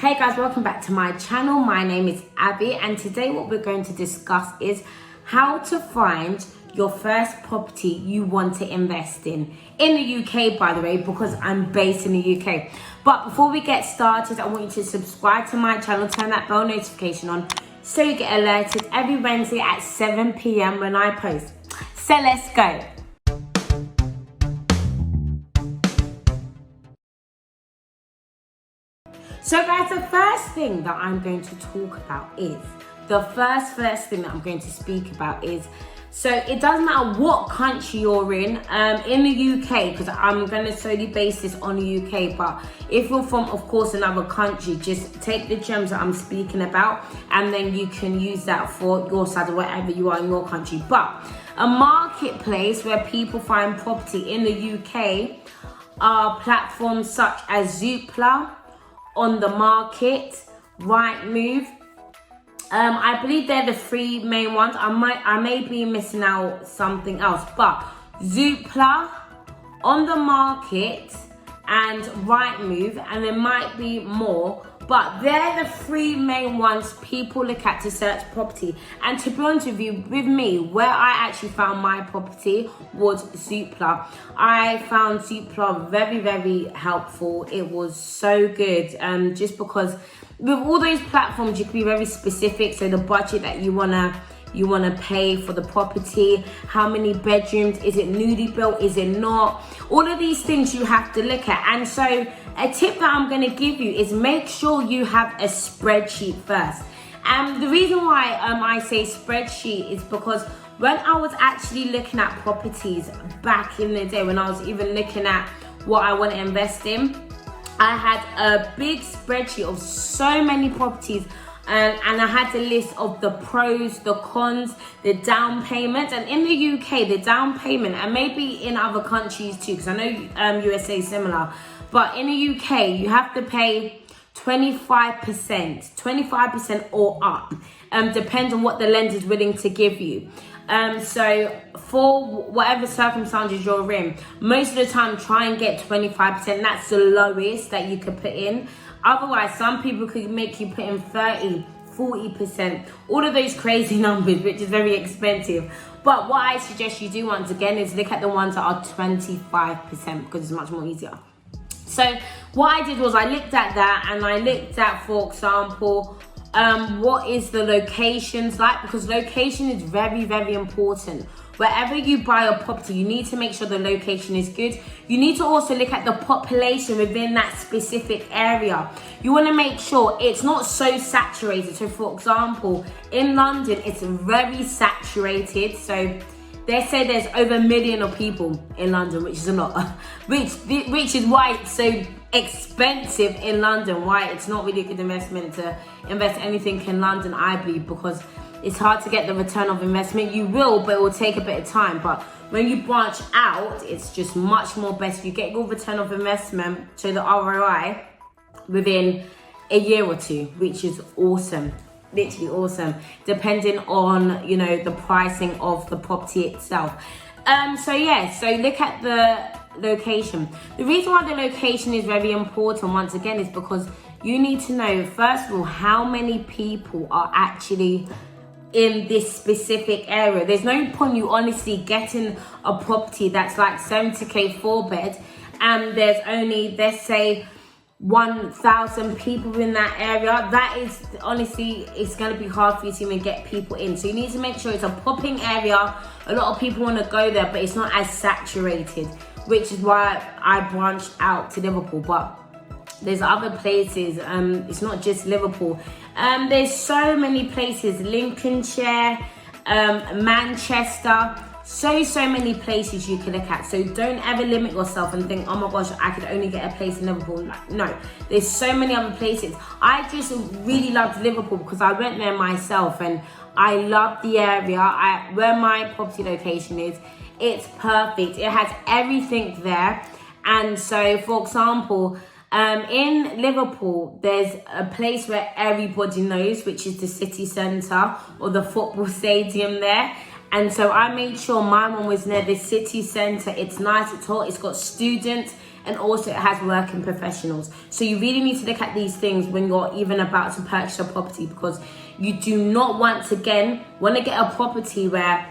Hey guys, welcome back to my channel. My name is Abby, and today what we're going to discuss is how to find your first property you want to invest in the UK, by the way, because I'm based in the UK. But before we get started, I want you to subscribe to my channel, turn that bell notification on so you get alerted every Wednesday at 7 p.m. when I post. So let's go. So guys, the first thing that I'm going to talk about is, so it doesn't matter what country you're in the UK, because I'm going to solely base this on the UK, but if you're from, of course, another country, just take the gems that I'm speaking about and then you can use that for your side or wherever you are in your country. But a marketplace where people find property in the UK are platforms such as Zoopla, On the Market, Rightmove. I believe they're the three main ones. I may be missing out something else, but Zoopla, On the Market, and Rightmove, and there might be more, but they're the three main ones people look at to search property. And to be honest with you, with me, where I actually found my property was Zoopla. I found Zoopla very, very helpful. It was so good, just because with all those platforms you can be very specific. So the budget that you wanna pay for the property, how many bedrooms, is it newly built, is it not, all of these things you have to look at. And so a tip that I'm going to give you is make sure you have a spreadsheet first. And the reason why I say spreadsheet is because when I was actually looking at properties back in the day, when I was even looking at what I want to invest in, I had a big spreadsheet of so many properties, and I had the list of the pros, the cons, the down payment. And in the UK, the down payment, and maybe in other countries too, because I know USA is similar, but in the UK, you have to pay 25% or up, depends on what the lender is willing to give you. So for whatever circumstances you're in, most of the time try and get 25%. That's the lowest that you could put in. Otherwise, some people could make you put in 30, 40%, all of those crazy numbers, which is very expensive. But what I suggest you do, once again, is look at the ones that are 25%, because it's much more easier. So what I did was I looked at that, and I looked at, for example, what is the locations like, because location is very, very important. Wherever you buy a property, you need to make sure the location is good. You need to also look at the population within that specific area. You want to make sure it's not so saturated. So for example, in London, it's very saturated. So they say there's over 1 million of people in London, which is a lot, which is why it's so expensive in London, why it's not really a good investment to invest anything in London, I believe, because it's hard to get the return of investment. You will, but it will take a bit of time. But when you branch out, it's just much more better. You get your return of investment, so the ROI, within a year or two, which is awesome. Literally awesome, depending on, you know, the pricing of the property itself. So look at the location. The reason why the location is very important, once again, is because you need to know, first of all, how many people are actually in this specific area. There's no point you honestly getting a property that's like 70k 4-bed, and there's only, let's say, 1,000 people in that area. That is, honestly, it's going to be hard for you to even get people in. So you need to make sure it's a popping area. A lot of people want to go there, but it's not as saturated, which is why I branched out to Liverpool. But there's other places, it's not just Liverpool. There's so many places, Lincolnshire, Manchester, so many places you can look at. So don't ever limit yourself and think, oh my gosh, I could only get a place in Liverpool. Like, no, there's so many other places. I just really loved Liverpool because I went there myself and I love the area. Where my property location is, it's perfect. It has everything there. And so, for example, in Liverpool, there's a place where everybody knows, which is the city centre or the football stadium there. And so I made sure my one was near the city centre. It's nice, it's hot, it's got students, and also it has working professionals. So you really need to look at these things when you're even about to purchase a property, because you do not want to get a property where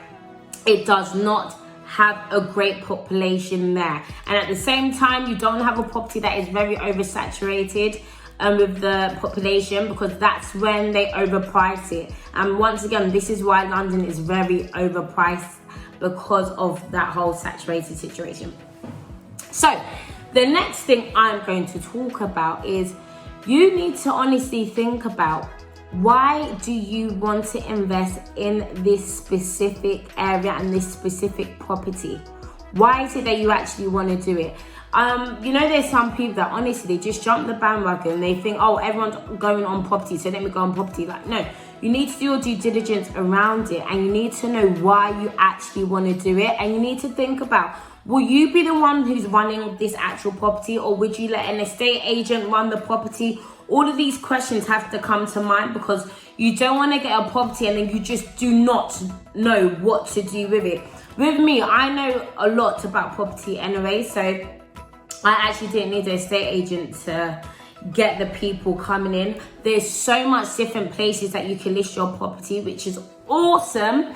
it does not have a great population there. And at the same time, you don't have a property that is very oversaturated with the population, because that's when they overprice it. And once again, this is why London is very overpriced, because of that whole saturated situation. So the next thing I'm going to talk about is you need to honestly think about, why do you want to invest in this specific area and this specific property? Why is it that you actually want to do it? There's some people that honestly, they just jump the bandwagon. They think, oh, everyone's going on property, so let me go on property. Like, no, you need to do your due diligence around it, and you need to know why you actually want to do it. And you need to think about, will you be the one who's running this actual property, or would you let an estate agent run the property? All of these questions have to come to mind, because you don't want to get a property and then you just do not know what to do with it. With me, I know a lot about property anyway, so I actually didn't need an estate agent to get the people coming in. There's so much different places that you can list your property, which is awesome.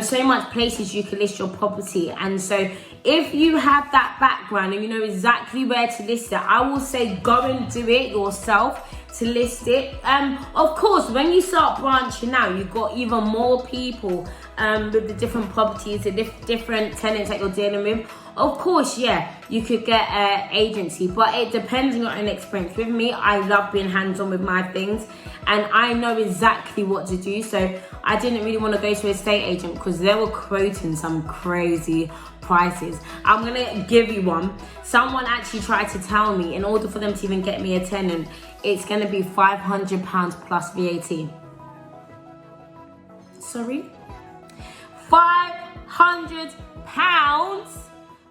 So much places you can list your property. And so if you have that background and you know exactly where to list it, I will say go and do it yourself to list it. Of course, when you start branching out, you've got even more people with the different properties, the different tenants that you're dealing with. Of course, yeah, you could get an agency, but it depends on your own experience. With me, I love being hands-on with my things, and I know exactly what to do. So I didn't really want to go to an estate agent because they were quoting some crazy prices. I'm gonna give you one. Someone actually tried to tell me, in order for them to even get me a tenant, it's gonna be £500 plus VAT. Sorry? £500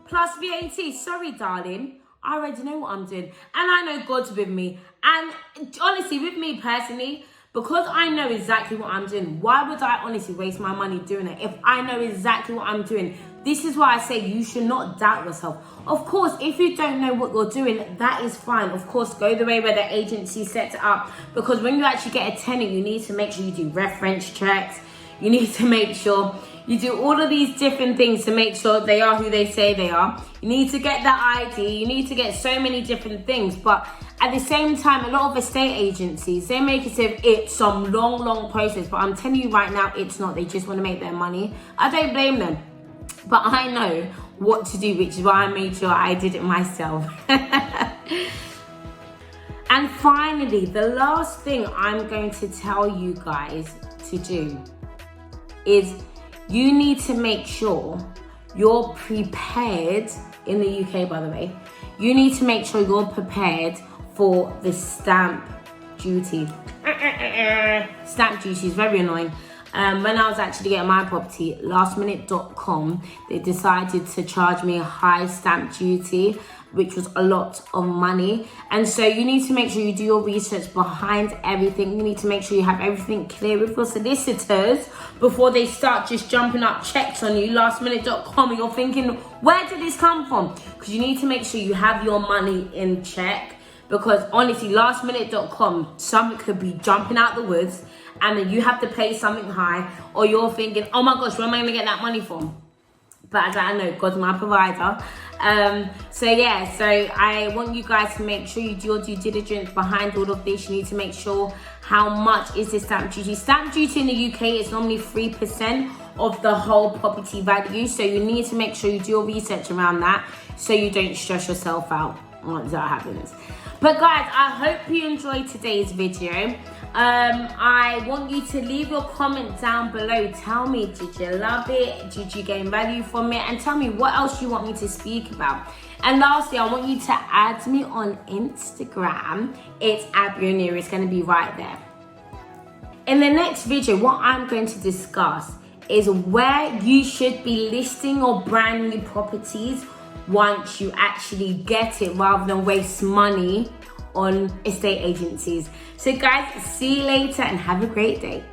plus VAT. Sorry, darling. I already know what I'm doing. And I know God's with me. And honestly, with me personally, because I know exactly what I'm doing, why would I honestly waste my money doing it if I know exactly what I'm doing? This is why I say you should not doubt yourself. Of course, if you don't know what you're doing, that is fine. Of course, go the way where the agency sets it up. Because when you actually get a tenant, you need to make sure you do reference checks. You need to make sure you do all of these different things to make sure they are who they say they are. You need to get that ID. You need to get so many different things. But at the same time, a lot of estate agencies, they make it as if it's some long process. But I'm telling you right now, it's not. They just want to make their money. I don't blame them. But I know what to do, which is why I made sure I did it myself. And finally, the last thing I'm going to tell you guys to do is you need to make sure you're prepared, in the UK by the way, you need to make sure you're prepared for the stamp duty. Stamp duty is very annoying. When I was actually getting my property, lastminute.com, they decided to charge me a high stamp duty, which was a lot of money. And so you need to make sure you do your research behind everything. You need to make sure you have everything clear with your solicitors before they start just jumping up checks on you. Lastminute.com, and you're thinking, where did this come from? Because you need to make sure you have your money in check. Because honestly, lastminute.com, something could be jumping out the woods and then you have to pay something high, or you're thinking, oh my gosh, where am I going to get that money from? But as I know, God's my provider. So I want you guys to make sure you do your due diligence behind all of this. You need to make sure how much is the stamp duty. Stamp duty in the UK is normally 3% of the whole property value. So you need to make sure you do your research around that so you don't stress yourself out once that happens. But guys, I hope you enjoyed today's video. I want you to leave your comment down below. Tell me, did you love it? Did you gain value from it? And tell me what else you want me to speak about. And lastly, I want you to add me on Instagram. It's @Oniru. It's going to be right there. In the next video, what I'm going to discuss is where you should be listing your brand new properties once you actually get it, rather than waste money on estate agencies. So guys, see you later and have a great day.